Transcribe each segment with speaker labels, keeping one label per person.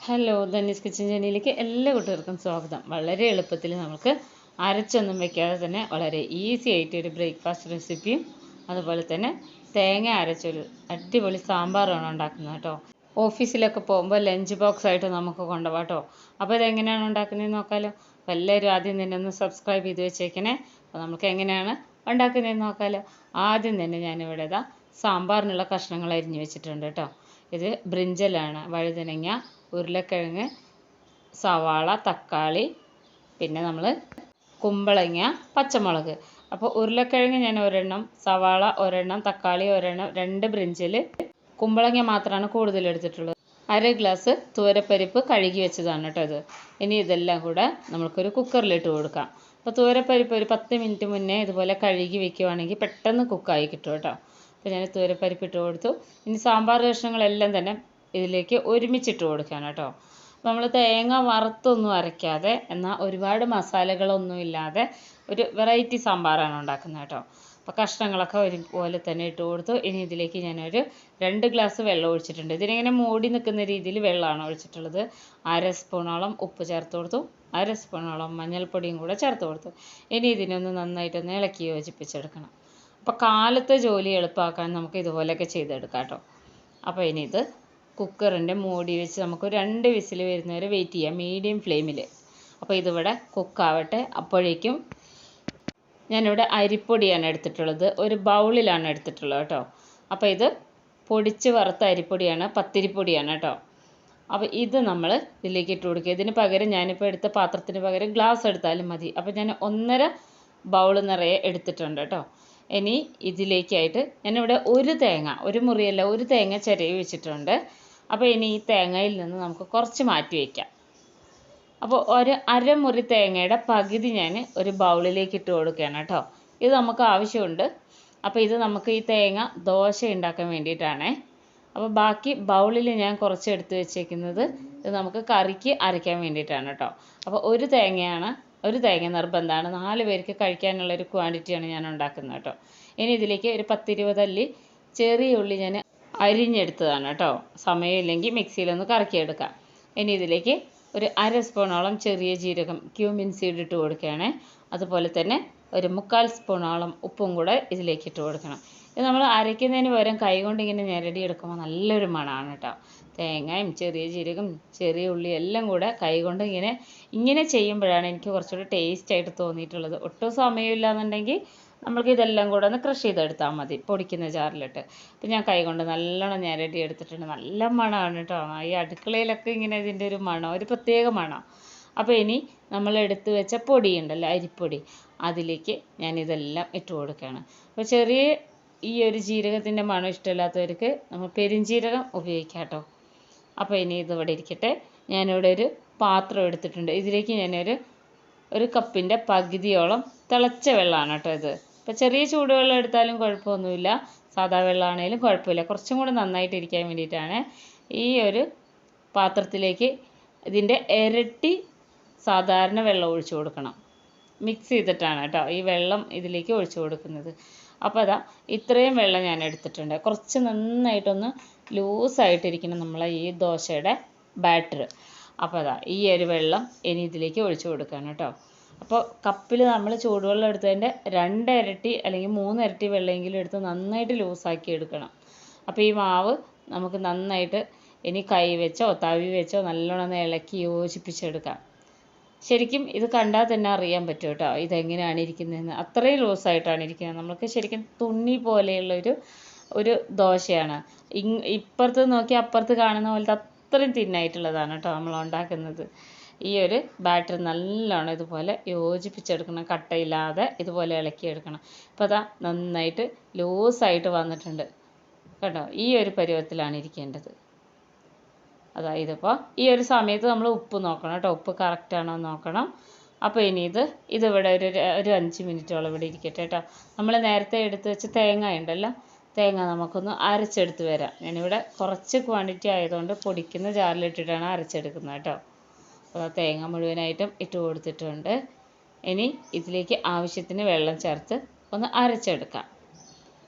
Speaker 1: Hello, ധന്യസ് kitchen ചാനലിലേക്ക് എല്ലാ കൂട്ടുകാർക്കും സ്വാഗതം. വളരെ എളുപ്പത്തിൽ നമുക്ക് അരച്ചൊന്നും വെക്കാതെ തന്നെ വളരെ ഈസി ആയിട്ട് ഒരു ബ്രേക്ക്ഫാസ്റ്റ് റെസിപ്പിയും അതുപോലെ തന്നെ തേങ്ങ അരച്ചൊരു അടിപൊളി സാമ്പാറാണ് ഉണ്ടാക്കുന്നത് കേട്ടോ. ഓഫീസിലൊക്കെ പോകുമ്പോൾ ലഞ്ച് ബോക്സ് ആയിട്ട് നമുക്ക് കൊണ്ടുപോകാം കേട്ടോ. അപ്പോൾ ഇതെങ്ങനെയാണ് ഉണ്ടാക്കുന്നതെന്ന് നോക്കാമല്ലോ. അപ്പോൾ എല്ലാവരും ആദ്യം തന്നെ ഒന്ന് സബ്സ്ക്രൈബ് ചെയ്ത് വെച്ചേക്കണേ. അപ്പോൾ നമുക്ക് എങ്ങനെയാണ് ഉണ്ടാക്കുന്നതെന്ന് നോക്കാമല്ലോ. ആദ്യം തന്നെ ഞാനിവിടെ സാമ്പാറിനുള്ള കഷ്ണങ്ങൾ അരിഞ്ഞ് വെച്ചിട്ടുണ്ട് കേട്ടോ. ഇത് ബ്രിഞ്ചലാണ്, വഴുതനങ്ങ, ഉരുളക്കിഴങ്ങ്, സവാള, തക്കാളി, പിന്നെ നമ്മൾ കുമ്പളങ്ങ, പച്ചമുളക്. അപ്പോൾ ഉരുളക്കിഴങ്ങ് ഞാൻ ഒരെണ്ണം, സവാള ഒരെണ്ണം, തക്കാളി ഒരെണ്ണം, 2 ബ്രിഞ്ചിൽ, കുമ്പളങ്ങ മാത്രമാണ് കൂടുതൽ എടുത്തിട്ടുള്ളത്. 1/2 ഗ്ലാസ് തുവരപ്പരിപ്പ് കഴുകി വെച്ചതാണ് കേട്ടോ ഇത്. ഇനി ഇതെല്ലാം കൂടെ നമുക്കൊരു കുക്കറിലിട്ട് കൊടുക്കാം. അപ്പോൾ തുവരപ്പരിപ്പ് ഒരു 10 മിനിറ്റ് മുന്നേ ഇതുപോലെ കഴുകി വെക്കുവാണെങ്കിൽ പെട്ടെന്ന് കുക്കായി കിട്ടും കേട്ടോ. അപ്പോൾ ഞാൻ തുവരപ്പരിപ്പ് ഇട്ട് കൊടുത്തു. ഇനി സാമ്പാർ കഷ്ണങ്ങളെല്ലാം തന്നെ ഇതിലേക്ക് ഒരുമിച്ചിട്ട് കൊടുക്കുകയാണ് കേട്ടോ. അപ്പോൾ നമ്മൾ തേങ്ങ വറുത്തൊന്നും അരയ്ക്കാതെ, എന്നാൽ ഒരുപാട് മസാലകളൊന്നും ഇല്ലാതെ ഒരു വെറൈറ്റി സാമ്പാറാണ് ഉണ്ടാക്കുന്നത് കേട്ടോ. അപ്പോൾ കഷ്ണങ്ങളൊക്കെ ഒരുപോലെ തന്നെ ഇട്ട് കൊടുത്തു. ഇനി ഇതിലേക്ക് ഞാനൊരു 2 ഗ്ലാസ് വെള്ളം ഒഴിച്ചിട്ടുണ്ട്. ഇതിനിങ്ങനെ മൂടി നിൽക്കുന്ന രീതിയിൽ വെള്ളമാണ് ഒഴിച്ചിട്ടുള്ളത്. 1/2 സ്പൂണോളം ഉപ്പ് ചേർത്ത് കൊടുത്തു, 1/2 സ്പൂണോളം മഞ്ഞൾപ്പൊടിയും കൂടെ ചേർത്ത് കൊടുത്തു. ഇനി ഇതിനൊന്ന് നന്നായിട്ടൊന്ന് ഇളക്കി യോജിപ്പിച്ചെടുക്കണം. അപ്പോൾ കാലത്തെ ജോലി എളുപ്പമാക്കാൻ നമുക്ക് ഇതുപോലെയൊക്കെ ചെയ്തെടുക്കാം കേട്ടോ. അപ്പോൾ ഇനി ഇത് കുക്കറിൻ്റെ മൂടി വെച്ച് നമുക്ക് 2 വിസിൽ വരുന്നവരെ വെയിറ്റ് ചെയ്യാം, മീഡിയം ഫ്ലെയിമിൽ. അപ്പോൾ ഇതിവിടെ കുക്കാവട്ടെ. അപ്പോഴേക്കും ഞാനിവിടെ അരിപ്പൊടിയാണ് എടുത്തിട്ടുള്ളത്, ഒരു ബൗളിലാണ് എടുത്തിട്ടുള്ളത് കേട്ടോ. അപ്പോൾ ഇത് പൊടിച്ച് വറുത്ത അരിപ്പൊടിയാണ്, പത്തിരിപ്പൊടിയാണ് കേട്ടോ. അപ്പോൾ ഇത് നമ്മൾ ഇതിലേക്ക് ഇട്ട് കൊടുക്കുക. ഇതിന് പകരം ഞാനിപ്പോൾ എടുത്ത പാത്രത്തിന് പകരം ഗ്ലാസ് എടുത്താലും മതി. അപ്പോൾ ഞാൻ 1.5 ബൗൾ നിറയെ എടുത്തിട്ടുണ്ട് കേട്ടോ. ഇനി ഇതിലേക്കായിട്ട് ഞാനിവിടെ ഒരു മുറിയല്ല, ഒരു തേങ്ങ ചിരവി വെച്ചിട്ടുണ്ട്. അപ്പോൾ ഇനി ഈ തേങ്ങയിൽ നിന്ന് നമുക്ക് കുറച്ച് മാറ്റി വയ്ക്കാം. അപ്പോൾ ഒരു അരമുറി തേങ്ങയുടെ പകുതി ഞാൻ ഒരു ബൗളിലേക്ക് ഇട്ട് കൊടുക്കുകയാണ് കേട്ടോ. ഇത് നമുക്ക് ആവശ്യമുണ്ട്. അപ്പോൾ ഇത് നമുക്ക് ഈ തേങ്ങ ദോശ ഉണ്ടാക്കാൻ വേണ്ടിയിട്ടാണേ. അപ്പോൾ ബാക്കി ബൗളിൽ ഞാൻ കുറച്ച് എടുത്ത് വെച്ചേക്കുന്നത് ഇത് നമുക്ക് കറിക്ക് അരയ്ക്കാൻ വേണ്ടിയിട്ടാണ് കേട്ടോ. അപ്പോൾ ഒരു തേങ്ങ നിർബന്ധമാണ്. 4 പേർക്ക് കഴിക്കാനുള്ളൊരു ക്വാണ്ടിറ്റിയാണ് ഞാൻ ഉണ്ടാക്കുന്നത് കേട്ടോ. ഇനി ഇതിലേക്ക് ഒരു 10-20 അല്ലി ചെറിയ ഉള്ളി ഞാൻ അരിഞ്ഞെടുത്തതാണ് കേട്ടോ. സമയമില്ലെങ്കിൽ മിക്സിയിലൊന്ന് കറക്കിയെടുക്കാം. ഇനി ഇതിലേക്ക് ഒരു 1/2 സ്പൂണോളം ചെറിയ ജീരകം, ക്യൂമിൻ സീഡ് ഇട്ട് കൊടുക്കുകയാണ്. അതുപോലെ തന്നെ ഒരു 1/4 സ്പൂണോളം ഉപ്പും കൂടെ ഇതിലേക്ക് ഇട്ട് കൊടുക്കണം. ഇത് നമ്മൾ അരയ്ക്കുന്നതിന് പകരം കൈകൊണ്ട് ഇങ്ങനെ ഞെരടിയെടുക്കുമ്പോൾ നല്ലൊരു മണമാണ് കേട്ടോ. തേങ്ങയും ചെറിയ ജീരകം, ചെറിയ ഉള്ളി എല്ലാം കൂടെ കൈകൊണ്ട് ഇങ്ങനെ ചെയ്യുമ്പോഴാണ് എനിക്ക് കുറച്ചുകൂടി ടേസ്റ്റായിട്ട് തോന്നിയിട്ടുള്ളത്. ഒട്ടും സമയമില്ല എന്നുണ്ടെങ്കിൽ നമ്മൾക്ക് ഇതെല്ലാം കൂടെ ഒന്ന് ക്രഷ് ചെയ്തെടുത്താൽ മതി പൊടിക്കുന്ന ജാറിലിട്ട്. അപ്പം ഞാൻ കൈകൊണ്ട് നല്ലോണം ഞെരടി എടുത്തിട്ടുണ്ട്. നല്ല മണമാണ് കേട്ടോ. ഈ അടുക്കളയിലൊക്കെ ഇങ്ങനെ ഇതിൻ്റെ ഒരു മണം, ഒരു പ്രത്യേക മണം. അപ്പോൾ ഇനി നമ്മൾ എടുത്തു വെച്ച പൊടിയുണ്ടല്ലോ, അരിപ്പൊടി, അതിലേക്ക് ഞാനിതെല്ലാം ഇട്ട് കൊടുക്കുകയാണ്. അപ്പോൾ ഈ ഒരു ജീരകത്തിൻ്റെ മണം ഇഷ്ടമില്ലാത്തവർക്ക് നമ്മൾ പെരുംജീരകം ഉപയോഗിക്കാം കേട്ടോ. അപ്പോൾ ഇനി ഇതിവിടെ ഇരിക്കട്ടെ. ഞാനിവിടെ ഒരു പാത്രം എടുത്തിട്ടുണ്ട്. ഇതിലേക്ക് ഒരു കപ്പിൻ്റെ പകുതിയോളം തിളച്ച വെള്ളമാണ് കേട്ടോ ഇത്. ഇപ്പോൾ ചെറിയ ചൂടുവെള്ളം എടുത്താലും കുഴപ്പമൊന്നുമില്ല, സാധാ വെള്ളമാണെങ്കിലും കുഴപ്പമില്ല. കുറച്ചും കൂടെ നന്നായിട്ടിരിക്കാൻ വേണ്ടിയിട്ടാണ്. ഈ ഒരു പാത്രത്തിലേക്ക് ഇതിൻ്റെ ഇരട്ടി സാധാരണ വെള്ളം ഒഴിച്ചു കൊടുക്കണം. മിക്സ് ചെയ്തിട്ടാണ് കേട്ടോ ഈ വെള്ളം ഇതിലേക്ക് ഒഴിച്ചു കൊടുക്കുന്നത്. അപ്പോൾ ഇത്രയും വെള്ളം ഞാൻ എടുത്തിട്ടുണ്ട്. കുറച്ച് നന്നായിട്ടൊന്ന് ലൂസായിട്ടിരിക്കണം നമ്മളെ ഈ ദോശയുടെ ബാറ്റർ. അപ്പോൾ ഈ ഒരു വെള്ളം ഇനി ഇതിലേക്ക് ഒഴിച്ചു കൊടുക്കുകയാണ് കേട്ടോ. അപ്പോൾ കപ്പിൽ നമ്മൾ ചൂടുവെള്ളം എടുത്തതിൻ്റെ 2 ഇരട്ടി അല്ലെങ്കിൽ 3 ഇരട്ടി വെള്ളമെങ്കിലും എടുത്ത് നന്നായിട്ട് ലൂസാക്കി എടുക്കണം. അപ്പോൾ ഈ മാവ് നമുക്ക് നന്നായിട്ട് ഇനി കൈ വെച്ചോ തവി വെച്ചോ നല്ലോണം ഇളക്കി യോജിപ്പിച്ചെടുക്കാം. ശരിക്കും ഇത് കണ്ടാൽ തന്നെ അറിയാൻ പറ്റും കേട്ടോ ഇതെങ്ങനെയാണ് ഇരിക്കുന്നതെന്ന്. അത്രയും ലൂസായിട്ടാണ് ഇരിക്കുന്നത്. നമുക്ക് ശരിക്കും തുണി പോലെയുള്ളൊരു ദോശയാണ്. ഇപ്പുറത്ത് നോക്കി അപ്പുറത്ത് കാണുന്ന പോലത്തെ അത്രയും തിന്നായിട്ടുള്ളതാണ് കേട്ടോ നമ്മൾ ഉണ്ടാക്കുന്നത്. ഈ ഒരു ബാറ്റർ നല്ലോണം ഇതുപോലെ യോജിപ്പിച്ചെടുക്കണം, കട്ടയില്ലാതെ ഇതുപോലെ ഇളക്കിയെടുക്കണം. അപ്പോൾ നന്നായിട്ട് ലൂസായിട്ട് വന്നിട്ടുണ്ട് കേട്ടോ. ഈ ഒരു പരുവത്തിലാണ് ഇരിക്കേണ്ടത്. ഇതിപ്പോൾ ഈ ഒരു സമയത്ത് നമ്മൾ ഉപ്പ് നോക്കണം കേട്ടോ, ഉപ്പ് കറക്റ്റാണോ നോക്കണം. അപ്പോൾ ഇനി ഇതിവിടെ ഒരു 5 മിനിറ്റോളം ഇവിടെ ഇരിക്കട്ടെ കേട്ടോ. നമ്മൾ നേരത്തെ എടുത്ത് വെച്ച് തേങ്ങ ഉണ്ടല്ലോ, തേങ്ങ നമുക്കൊന്ന് അരച്ചെടുത്ത് വരാം. ഞാനിവിടെ കുറച്ച് ക്വാണ്ടിറ്റി ആയതുകൊണ്ട് പൊടിക്കുന്ന ജാറിലിട്ടിട്ടാണ് അരച്ചെടുക്കുന്നത് കേട്ടോ. അപ്പോൾ തേങ്ങ മുഴുവനായിട്ടും ഇട്ട് കൊടുത്തിട്ടുണ്ട്. ഇനി ഇതിലേക്ക് ആവശ്യത്തിന് വെള്ളം ചേർത്ത് ഒന്ന് അരച്ചെടുക്കാം.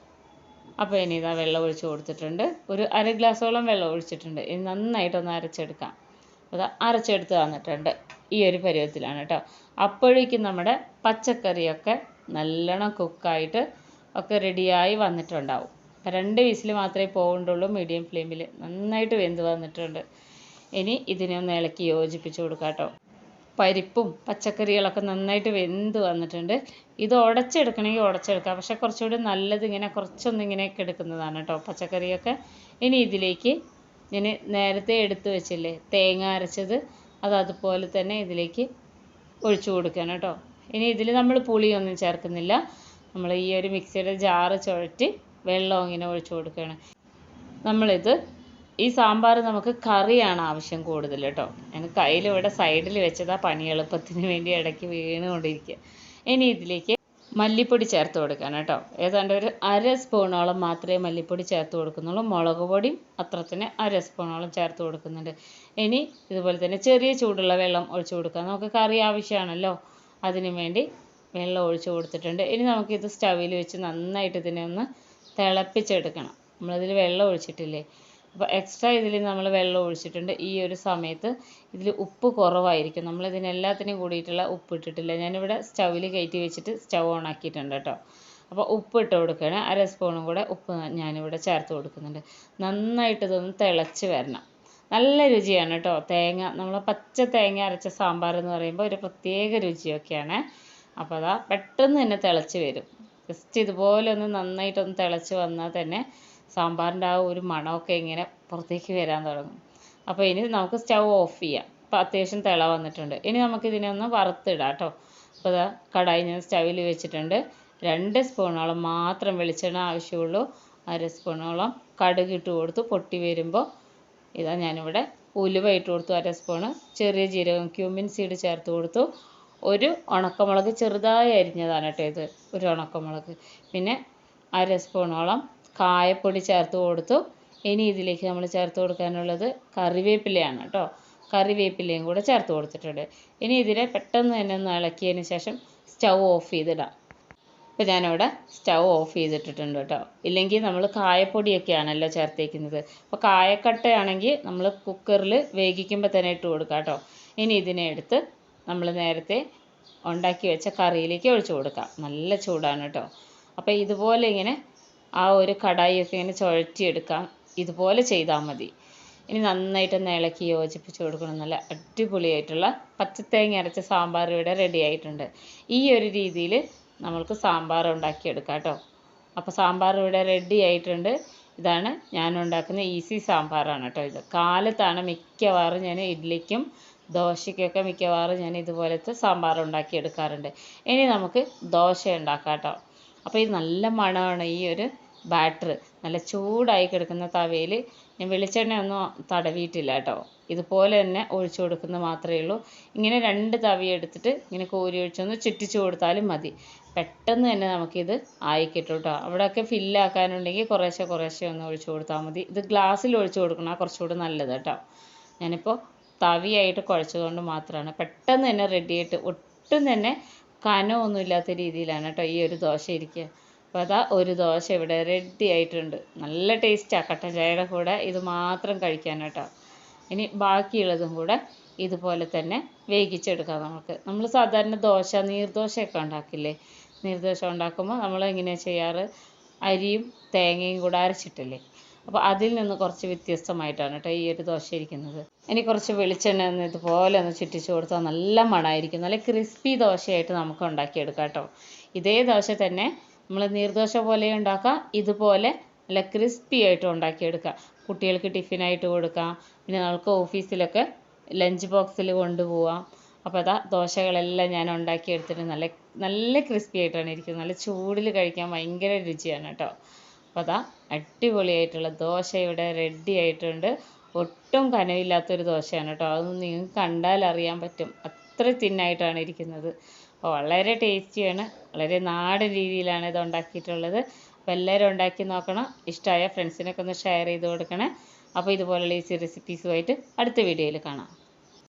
Speaker 1: അപ്പോൾ ഇനി വെള്ളം ഒഴിച്ച് കൊടുത്തിട്ടുണ്ട്. ഒരു 1/2 ഗ്ലാസോളം വെള്ളം ഒഴിച്ചിട്ടുണ്ട്. ഇനി നന്നായിട്ടൊന്ന് അരച്ചെടുക്കാം. അത് അരച്ചെടുത്ത് വന്നിട്ടുണ്ട്. ഈ ഒരു പരുവത്തിലാണ് കേട്ടോ. അപ്പോഴേക്കും നമ്മുടെ പച്ചക്കറിയൊക്കെ നല്ലോണം കുക്കായിട്ട് ഒക്കെ റെഡിയായി വന്നിട്ടുണ്ടാവും. 2 വിസിൽ മാത്രമേ പോകണ്ടുള്ളൂ. മീഡിയം ഫ്ലെയിമിൽ നന്നായിട്ട് വെന്ത് വന്നിട്ടുണ്ട്. ഇനി ഇതിനെ ഒന്ന് ഇളക്കി യോജിപ്പിച്ച് കൊടുക്കാം കേട്ടോ. പരിപ്പും പച്ചക്കറികളൊക്കെ നന്നായിട്ട് വെന്ത് വന്നിട്ടുണ്ട്. ഇത് ഉടച്ചെടുക്കണമെങ്കിൽ ഉടച്ചെടുക്കാം, പക്ഷെ കുറച്ചുകൂടി നല്ലത് ഇങ്ങനെ കുറച്ചൊന്നിങ്ങനെയൊക്കെ എടുക്കുന്നതാണ് കേട്ടോ പച്ചക്കറിയൊക്കെ. ഇനി ഇതിലേക്ക് ഞാൻ നേരത്തെ എടുത്ത് വെച്ചില്ലേ തേങ്ങ അരച്ചത്, അതുപോലെ തന്നെ ഇതിലേക്ക് ഒഴിച്ചു കൊടുക്കണം കേട്ടോ. ഇനി ഇതിൽ നമ്മൾ പുളിയൊന്നും ചേർക്കുന്നില്ല. നമ്മൾ ഈ ഒരു മിക്സിയുടെ ജാറ് ചുഴറ്റി വെള്ളം ഇങ്ങനെ ഒഴിച്ചു കൊടുക്കുകയാണ്. നമ്മളിത് ഈ സാമ്പാർ നമുക്ക് കറിയാണ് ആവശ്യം കൂടുതൽ കേട്ടോ. ഞാൻ കയ്യിലിവിടെ സൈഡിൽ വെച്ചതാ, പണി എളുപ്പത്തിന് വേണ്ടി ഇടയ്ക്ക് വീണുകൊണ്ടിരിക്കുക. ഇനി ഇതിലേക്ക് മല്ലിപ്പൊടി ചേർത്ത് കൊടുക്കണം കേട്ടോ. ഏതാണ്ട് ഒരു 1/2 സ്പൂണോളം മാത്രമേ മല്ലിപ്പൊടി ചേർത്ത് കൊടുക്കുന്നുള്ളൂ. മുളക് പൊടിയും അത്ര തന്നെ 1/2 സ്പൂണോളം ചേർത്ത് കൊടുക്കുന്നുണ്ട്. ഇനി ഇതുപോലെ തന്നെ ചെറിയ ചൂടുള്ള വെള്ളം ഒഴിച്ചു കൊടുക്കാം. നമുക്ക് കറി ആവശ്യമാണല്ലോ, അതിനു വേണ്ടി വെള്ളം ഒഴിച്ചു കൊടുത്തിട്ടുണ്ട്. ഇനി നമുക്കിത് സ്റ്റൗവിൽ വെച്ച് നന്നായിട്ട് ഇതിനെ ഒന്ന് തിളപ്പിച്ചെടുക്കണം. നമ്മളിതിൽ വെള്ളം ഒഴിച്ചിട്ടില്ലേ, അപ്പോൾ എക്സ്ട്രാ ഇതിൽ നമ്മൾ വെള്ളം ഒഴിച്ചിട്ടുണ്ട്. ഈ ഒരു സമയത്ത് ഇതിൽ ഉപ്പ് കുറവായിരിക്കും. നമ്മളിതിനെല്ലാത്തിനും കൂടിയിട്ടുള്ള ഉപ്പ് ഇട്ടിട്ടില്ല. ഞാനിവിടെ സ്റ്റൗവിൽ കയറ്റി വെച്ചിട്ട് സ്റ്റൗ ഓൺ ആക്കിയിട്ടുണ്ട് കേട്ടോ. അപ്പോൾ ഉപ്പ് ഇട്ട് കൊടുക്കുകയാണ്. 1/2 സ്പൂണും കൂടെ ഉപ്പ് ഞാനിവിടെ ചേർത്ത് കൊടുക്കുന്നുണ്ട്. നന്നായിട്ട് ഇതൊന്ന് തിളച്ച് വരണം. നല്ല രുചിയാണ് കേട്ടോ. തേങ്ങ, നമ്മൾ പച്ച തേങ്ങ അരച്ച സാമ്പാർ എന്ന് പറയുമ്പോൾ ഒരു പ്രത്യേക രുചിയൊക്കെയാണ്. അപ്പോൾ അതാ പെട്ടെന്ന് തന്നെ തിളച്ച് വരും. ജസ്റ്റ് ഇതുപോലെ ഒന്ന് നന്നായിട്ടൊന്ന് തിളച്ച് വന്നാൽ തന്നെ സാമ്പാറിൻ്റെ ആ ഒരു മണമൊക്കെ ഇങ്ങനെ പുറത്തേക്ക് വരാൻ തുടങ്ങും. അപ്പോൾ ഇനി നമുക്ക് സ്റ്റൗ ഓഫ് ചെയ്യാം. അപ്പോൾ അത്യാവശ്യം തിള വന്നിട്ടുണ്ട്. ഇനി നമുക്കിതിനെ ഒന്ന് വറുത്തിടാം കേട്ടോ. അപ്പോൾ ഇതാ കടായി ഞാൻ സ്റ്റൗവിൽ വെച്ചിട്ടുണ്ട്. 2 സ്പൂണോളം മാത്രം വെളിച്ചെണ്ണ ആവശ്യമുള്ളൂ. 1/2 സ്പൂണോളം കടുക് ഇട്ട് കൊടുത്തു. പൊട്ടി വരുമ്പോൾ ഇതാ ഞാനിവിടെ ഉലുവ ഇട്ട് കൊടുത്തു 1/2 സ്പൂണ്. ചെറിയ ജീരകം ക്യൂമിൻ സീഡ് ചേർത്ത് കൊടുത്തു. ഒരു ഉണക്കമുളക് ചെറുതായി അരിഞ്ഞതാണ് കേട്ടോ ഇത്, ഒരു ഉണക്കമുളക്. പിന്നെ 1/2 സ്പൂണോളം കായപ്പൊടി ചേർത്ത് കൊടുത്തു. ഇനി ഇതിലേക്ക് നമ്മൾ ചേർത്ത് കൊടുക്കാനുള്ളത് കറിവേപ്പിലയാണ് കേട്ടോ. കറിവേപ്പിലയും കൂടെ ചേർത്ത് കൊടുത്തിട്ടുണ്ട്. ഇനി ഇതിനെ പെട്ടെന്ന് തന്നെ ഒന്ന് ഇളക്കിയതിന് ശേഷം സ്റ്റൗ ഓഫ് ചെയ്തിടാം. ഇപ്പോൾ ഞാനിവിടെ സ്റ്റൗ ഓഫ് ചെയ്തിട്ടിട്ടുണ്ട് കേട്ടോ. ഇല്ലെങ്കിൽ നമ്മൾ കായപ്പൊടിയൊക്കെയാണല്ലോ ചേർത്തേക്കുന്നത്. അപ്പോൾ കായക്കട്ടയാണെങ്കിൽ നമ്മൾ കുക്കറിൽ വേവിക്കുമ്പോൾ തന്നെ ഇട്ട് കൊടുക്കാം കേട്ടോ. ഇനി ഇതിനെ എടുത്ത് നമ്മൾ നേരത്തെ ഉണ്ടാക്കി വെച്ച കറിയിലേക്ക് ഒഴിച്ചു കൊടുക്കാം. നല്ല ചൂടാണ് കേട്ടോ. അപ്പോൾ ഇതുപോലെ ഇങ്ങനെ ആ ഒരു കടായിയൊക്കെ ഇങ്ങനെ ചുഴറ്റിയെടുക്കാം. ഇതുപോലെ ചെയ്താൽ മതി. ഇനി നന്നായിട്ടൊന്ന് ഇളക്കി യോജിപ്പിച്ച് കൊടുക്കണം. നല്ല അടിപൊളിയായിട്ടുള്ള പച്ചത്തേങ്ങ അരച്ച സാമ്പാർ ഇവിടെ റെഡി ആയിട്ടുണ്ട്. ഈ ഒരു രീതിയിൽ നമ്മൾക്ക് സാമ്പാർ ഉണ്ടാക്കിയെടുക്കാം കേട്ടോ. അപ്പോൾ സാമ്പാർ ഇവിടെ റെഡി ആയിട്ടുണ്ട്. ഇതാണ് ഞാൻ ഉണ്ടാക്കുന്ന ഈസി സാമ്പാറാണ് കേട്ടോ. ഇത് കാലത്താണ് മിക്കവാറും ഞാൻ ഇഡ്ഡലിക്കും ദോശയ്ക്കൊക്കെ മിക്കവാറും ഞാൻ ഇതുപോലത്തെ സാമ്പാർ ഉണ്ടാക്കിയെടുക്കാറുണ്ട്. ഇനി നമുക്ക് ദോശ ഉണ്ടാക്കാം കേട്ടോ. അപ്പോൾ ഇത് നല്ല മണമാണ്. ഈ ഒരു ബാറ്റർ നല്ല ചൂടായി കിടക്കുന്ന തവയിൽ ഞാൻ വെളിച്ചെണ്ണയൊന്നും തടവിയിട്ടില്ല കേട്ടോ. ഇതുപോലെ തന്നെ ഒഴിച്ചു കൊടുക്കുന്നത് മാത്രമേ ഉള്ളൂ. ഇങ്ങനെ 2 തവി എടുത്തിട്ട് ഇങ്ങനെ കോരി ഒഴിച്ചൊന്ന് ചുറ്റിച്ചു കൊടുത്താലും മതി. പെട്ടെന്ന് തന്നെ നമുക്കിത് ആയി കിട്ടും കേട്ടോ. അവിടെയൊക്കെ ഫില്ലാക്കാനുണ്ടെങ്കിൽ കുറേശ്ശെ കുറേശ്ശെ ഒന്ന് ഒഴിച്ചു കൊടുത്താൽ മതി. ഇത് ഗ്ലാസ്സിൽ ഒഴിച്ചു കൊടുക്കണം, കുറച്ചുകൂടി നല്ലത് കേട്ടോ. ഞാനിപ്പോൾ തവിയായിട്ട് കുഴച്ചതുകൊണ്ട് മാത്രമാണ്. പെട്ടെന്ന് തന്നെ റെഡിയായിട്ട് ഒട്ടും തന്നെ കനമൊന്നും ഇല്ലാത്ത രീതിയിലാണ് കേട്ടോ ഈ ഒരു ദോശ ഇരിക്കുക. അപ്പോൾ അതാ ഒരു ദോശ ഇവിടെ റെഡി ആയിട്ടുണ്ട്. നല്ല ടേസ്റ്റാണ് കട്ടൻ ചായയുടെ കൂടെ ഇത് മാത്രം കഴിക്കാൻ കേട്ടോ. ഇനി ബാക്കിയുള്ളതും കൂടെ ഇതുപോലെ തന്നെ വേവിച്ചെടുക്കാം നമുക്ക്. നമ്മൾ സാധാരണ ദോശ നീർദോശയൊക്കെ ഉണ്ടാക്കില്ലേ, നീർദോശ ഉണ്ടാക്കുമ്പോൾ നമ്മൾ എങ്ങനെയാണ് ചെയ്യാറ്, അരിയും തേങ്ങയും കൂടെ അരച്ചിട്ടില്ലേ. അപ്പോൾ അതിൽ നിന്ന് കുറച്ച് വ്യത്യസ്തമായിട്ടാണ് കേട്ടോ ഈ ഒരു ദോശ ഇരിക്കുന്നത്. ഇനി കുറച്ച് വെളിച്ചെണ്ണ ഒന്ന് ഇതുപോലെ ഒന്ന് ചുറ്റിച്ച് കൊടുത്താൽ നല്ല മണമായിരിക്കും. നല്ല ക്രിസ്പി ദോശയായിട്ട് നമുക്ക് ഉണ്ടാക്കിയെടുക്കാം കേട്ടോ. ഇതേ ദോശ തന്നെ നമ്മൾ നീർദോശ പോലെ ഉണ്ടാക്കാം, ഇതുപോലെ നല്ല ക്രിസ്പി ആയിട്ട് ഉണ്ടാക്കിയെടുക്കാം. കുട്ടികൾക്ക് ടിഫിനായിട്ട് കൊടുക്കാം, പിന്നെ നമുക്ക് ഓഫീസിലൊക്കെ ലഞ്ച് ബോക്സിൽ കൊണ്ടുപോകാം. അപ്പോൾ അതാ ദോശകളെല്ലാം ഞാൻ ഉണ്ടാക്കിയെടുത്തിട്ട് നല്ല നല്ല ക്രിസ്പി ആയിട്ടാണ് ഇരിക്കുന്നത്. നല്ല ചൂടിൽ കഴിക്കാൻ ഭയങ്കര രുചിയാണ് കേട്ടോ. അപ്പോൾ അതാ അടിപൊളിയായിട്ടുള്ള ദോശ ഇവിടെ റെഡി ആയിട്ടുണ്ട്. ഒട്ടും കനവില്ലാത്തൊരു ദോശയാണ് കേട്ടോ. അതൊന്നും നിങ്ങൾക്ക് കണ്ടാൽ അറിയാൻ പറ്റും, അത്ര തിന്നായിട്ടാണ് ഇരിക്കുന്നത്. അപ്പോൾ വളരെ ടേസ്റ്റിയാണ്, വളരെ നാടൻ രീതിയിലാണ് ഇത് ഉണ്ടാക്കിയിട്ടുള്ളത്. അപ്പോൾ എല്ലാവരും ഉണ്ടാക്കി നോക്കണം. ഇഷ്ടമായ ഫ്രണ്ട്സിനൊക്കെ ഒന്ന് ഷെയർ ചെയ്ത് കൊടുക്കണേ. അപ്പോൾ ഇതുപോലുള്ള ഈസി റെസിപ്പീസുമായിട്ട് അടുത്ത വീഡിയോയിൽ കാണാം.